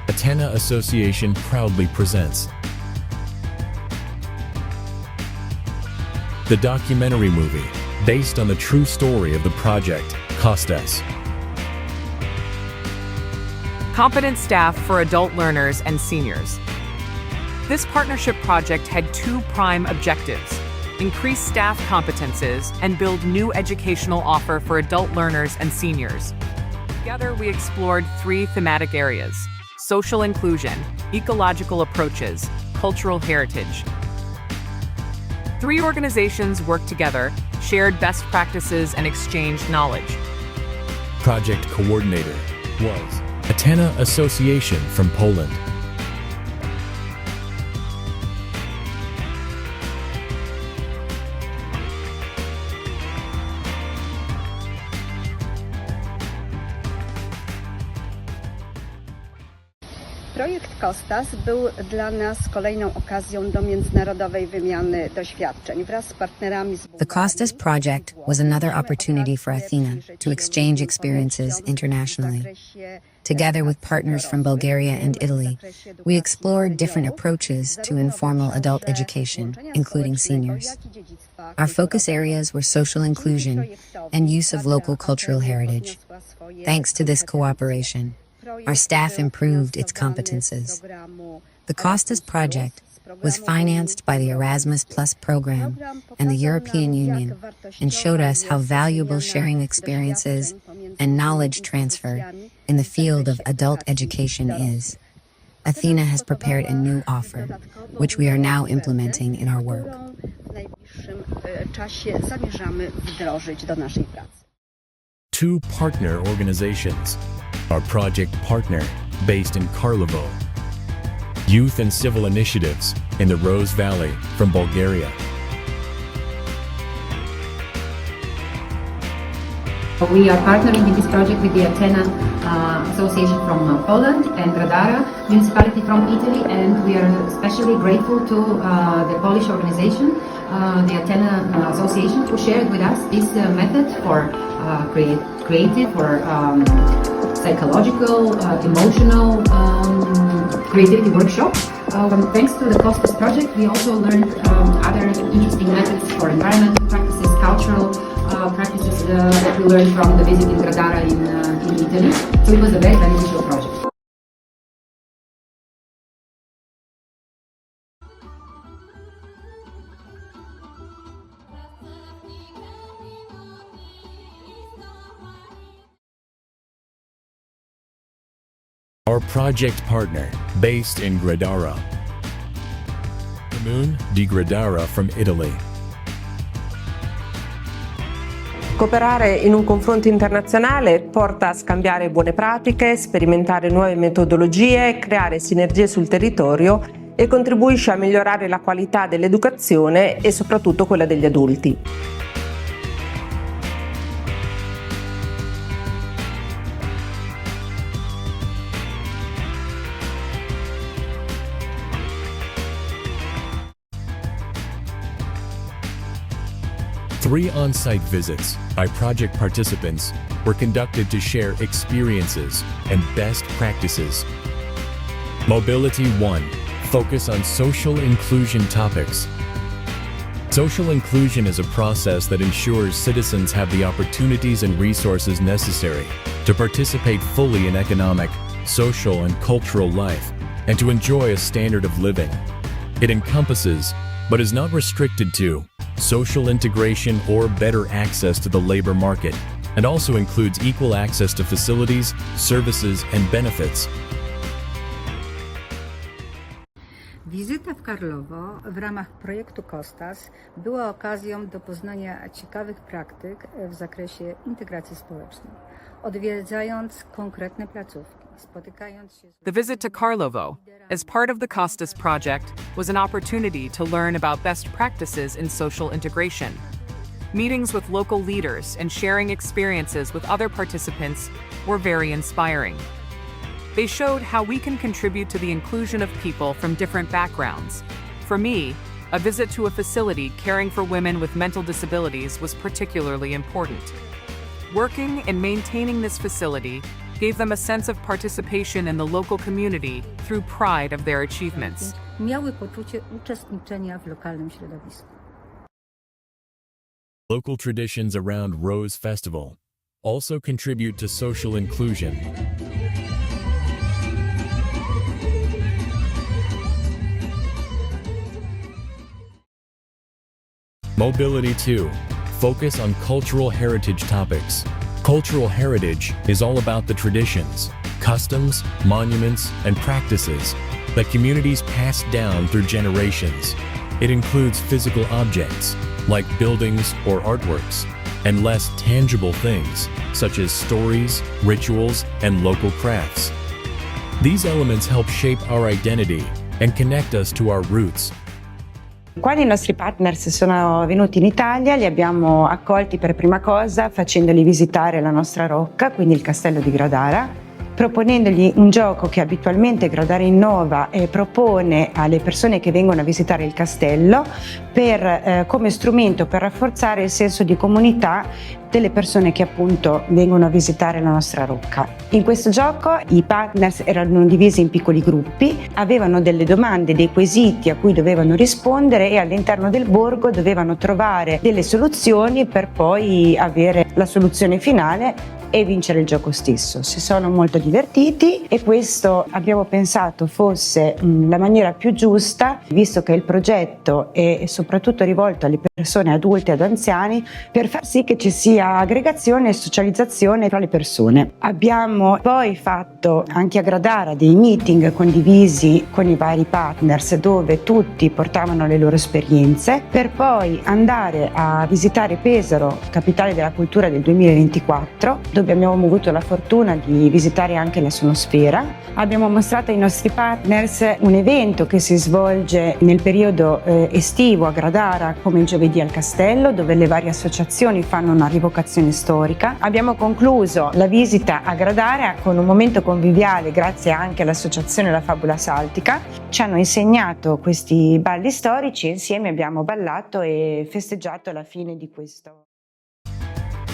Athena Association proudly presents the documentary movie based on the true story of the project, COSTAS. Competent staff for adult learners and seniors. This partnership project had two prime objectives: increase staff competences and build new educational offer for adult learners and seniors. Together, we explored three thematic areas: social inclusion, ecological approaches, cultural heritage. Three organizations worked together, shared best practices, and exchanged knowledge. Project coordinator was Athena Association from Poland. Projekt COSTAS był dla nas kolejną okazją do międzynarodowej wymiany doświadczeń wraz z partnerami z The COSTAS project was another opportunity for Athena to exchange experiences internationally. Together with partners from Bulgaria and Italy, we explored different approaches to informal adult education, including seniors. Our focus areas were social inclusion and use of local cultural heritage. Thanks to this cooperation, our staff improved its competences. The COSTAS project was financed by the Erasmus Plus program and the European Union and showed us how valuable sharing experiences and knowledge transfer in the field of adult education is. Athena has prepared a new offer, which we are now implementing in our work. Two partner organizations. Our project partner, based in Karlovo. Youth and Civil Initiatives in the Rose Valley from Bulgaria. We are partnering in this project with the Athena Association from Poland and Radara municipality from Italy, and we are especially grateful to the Polish organization, the Athena Association, who shared with us this method for creative, for psychological, emotional creativity workshop. Thanks to the COSTAS project, we also learned other interesting methods for environmental practices, cultural practices that we learned from the visit in Gradara in Italy. So it was a very beneficial project. Our project partner, based in Gradara. Comune di Gradara from Italy. Cooperare in un confronto internazionale porta a scambiare buone pratiche, sperimentare nuove metodologie, creare sinergie sul territorio e contribuisce a migliorare la qualità dell'educazione e soprattutto quella degli adulti. Three on-site visits by project participants were conducted to share experiences and best practices. Mobility 1. Focus on social inclusion topics. Social inclusion is a process that ensures citizens have the opportunities and resources necessary to participate fully in economic, social, and cultural life, and to enjoy a standard of living. It encompasses, but is not restricted to, social integration or better access to the labor market, and also includes equal access to facilities, services, and benefits. Wizyta w Karlowo w ramach projektu COSTAS była okazją do poznania ciekawych praktyk w zakresie integracji społecznej. Odwiedzając konkretne placówki, spotykając się The visit to Karlovo, as part of the COSTAS project, was an opportunity to learn about best practices in social integration. Meetings with local leaders and sharing experiences with other participants were very inspiring. They showed how we can contribute to the inclusion of people from different backgrounds. For me, a visit to a facility caring for women with mental disabilities was particularly important. Working and maintaining this facility gave them a sense of participation in the local community through pride of their achievements. Miały poczucie uczestniczenia w lokalnym środowisku. Local traditions around Rose Festival also contribute to social inclusion. Mobility 2. Focus on cultural heritage topics. Cultural heritage is all about the traditions, customs, monuments, and practices that communities pass down through generations. It includes physical objects, like buildings or artworks, and less tangible things, such as stories, rituals, and local crafts. These elements help shape our identity and connect us to our roots. Quando i nostri partners sono venuti in Italia, li abbiamo accolti per prima cosa facendoli visitare la nostra rocca, quindi il castello di Gradara, proponendogli un gioco che abitualmente Gradara Innova propone alle persone che vengono a visitare il castello come strumento per rafforzare il senso di comunità delle persone che appunto vengono a visitare la nostra rocca. In questo gioco i partners erano divisi in piccoli gruppi, avevano delle domande, dei quesiti a cui dovevano rispondere e all'interno del borgo dovevano trovare delle soluzioni per poi avere la soluzione finale e vincere il gioco stesso. Si sono molto divertiti e questo abbiamo pensato fosse la maniera più giusta, visto che il progetto è soprattutto rivolto alle persone adulte ed anziani, per far sì che ci sia aggregazione e socializzazione tra le persone. Abbiamo poi fatto anche a Gradara dei meeting condivisi con i vari partners dove tutti portavano le loro esperienze, per poi andare a visitare Pesaro, capitale della cultura del 2024, dove abbiamo avuto la fortuna di visitare anche la Sonosfera. Abbiamo mostrato ai nostri partners un evento che si svolge nel periodo estivo a Gradara, come il giovedì al castello, dove le varie associazioni fanno una rievocazione storica. Abbiamo concluso la visita a Gradara con un momento conviviale grazie anche all'associazione La Fabula Saltica. Ci hanno insegnato questi balli storici e insieme abbiamo ballato e festeggiato la fine di questo.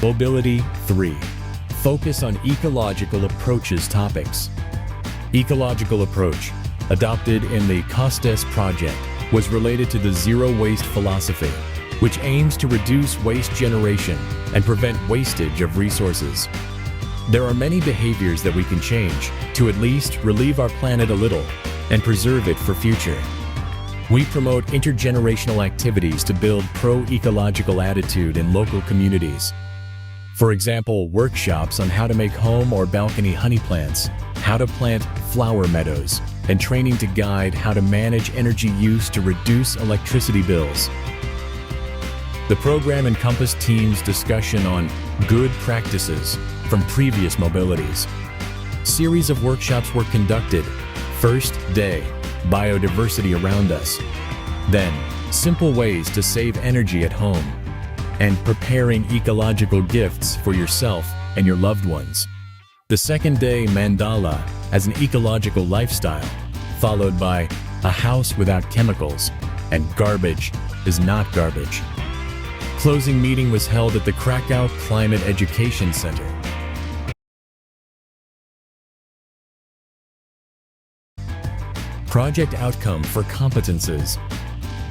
Mobility 3. Focus on ecological approaches topics. Ecological approach, adopted in the COSTAS project, was related to the zero waste philosophy, which aims to reduce waste generation and prevent wastage of resources. There are many behaviors that we can change to at least relieve our planet a little and preserve it for future. We promote intergenerational activities to build pro-ecological attitude in local communities. For example, workshops on how to make home or balcony honey plants, how to plant flower meadows, and training to guide how to manage energy use to reduce electricity bills. The program encompassed teams' discussion on good practices from previous mobilities. Series of workshops were conducted. First day, biodiversity around us. Then, simple ways to save energy at home. And preparing ecological gifts for yourself and your loved ones. The second day, mandala as an ecological lifestyle, followed by a house without chemicals, and garbage is not garbage. Closing meeting was held at the Krakow Climate Education Center. Project outcome for competences.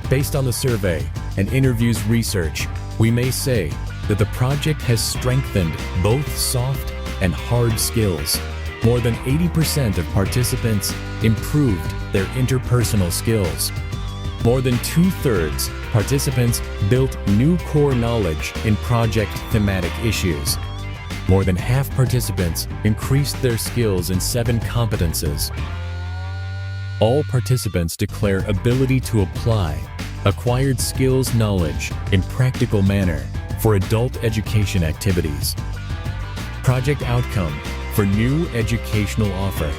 Based on the survey and interviews research, we may say that the project has strengthened both soft and hard skills. More than 80% of participants improved their interpersonal skills. More than 2/3 participants built new core knowledge in project thematic issues. More than half participants increased their skills in 7 competences. All participants declare ability to apply acquired skills knowledge in practical manner for adult education activities. Project outcome for new educational offer.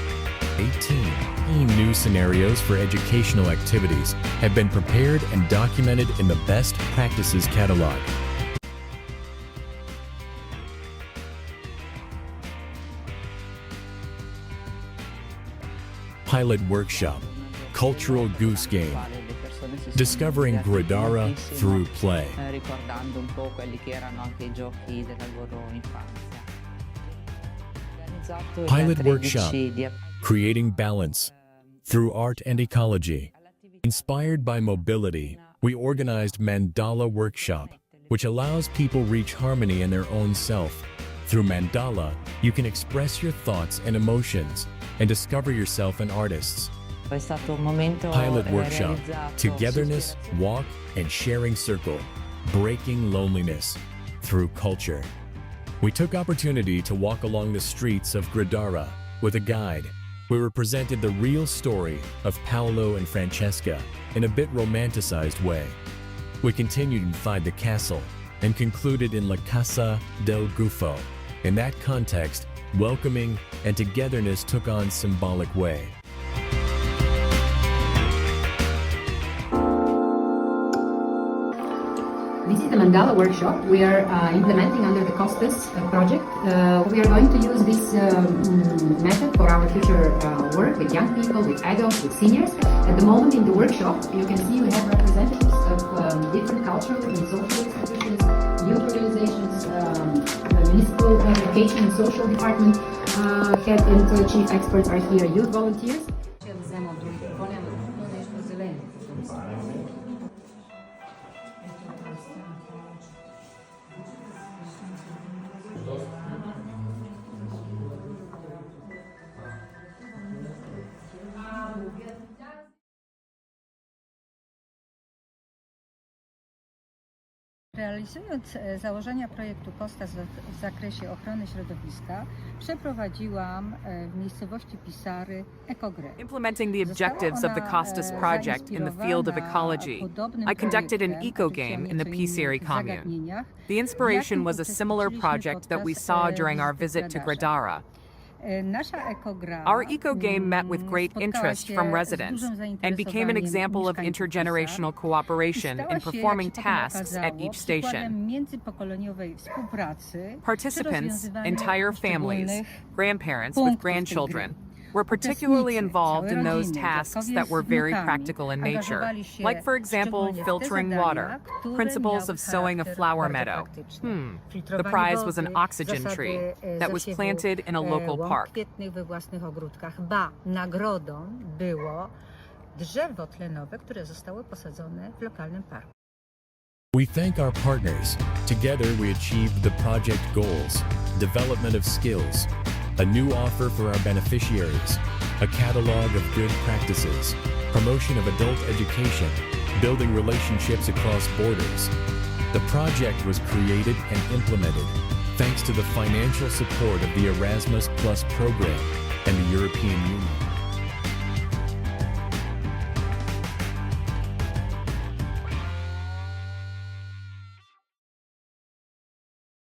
18 new scenarios for educational activities have been prepared and documented in the Best Practices Catalog. Pilot Workshop, Cultural Goose Game, Discovering Gradara through Play. Ricordando un po' quelli che erano anche i giochi della loro infanzia. Pilot workshop, creating balance through art and ecology. Inspired by mobility, we organized Mandala Workshop, which allows people reach harmony in their own self. Through Mandala, you can express your thoughts and emotions and discover yourself in artists. Pilot workshop, togetherness, walk, and sharing circle, breaking loneliness through culture. We took opportunity to walk along the streets of Gradara with a guide. We represented the real story of Paolo and Francesca in a bit romanticized way. We continued inside the castle and concluded in La Casa del Gufo. In that context, welcoming and togetherness took on symbolic way. This is the Mandala workshop we are implementing under the COSTAS project. We are going to use this method for our future work with young people, with adults, with seniors. At the moment in the workshop, you can see we have representatives of different cultural and social institutions, youth organizations, the municipal education and social department head and chief experts are here, youth volunteers. Realizując założenia projektu COSTAS w zakresie ochrony środowiska, przeprowadziłam w miejscowości Pisary ekogrę. Implementing the objectives of the COSTAS project in the field of ecology, I conducted an eco-game in the Pisary commune. The inspiration was a similar project that we saw during our visit to Gradara. Our eco-game met with great interest from residents and became an example of intergenerational cooperation in performing tasks at each station. Participants, entire families, grandparents with grandchildren, were particularly involved in those tasks that were very practical in nature, like, for example, filtering water, principles of sowing a flower meadow. The prize was an oxygen tree that was planted in a local park. Nagrodą było drzewo tlenowe, które zostało posadzone w lokalnym parku. We thank our partners. Together we achieved the project goals, development of skills, a new offer for our beneficiaries, a catalog of good practices, promotion of adult education, building relationships across borders. The project was created and implemented thanks to the financial support of the Erasmus Plus program and the European Union.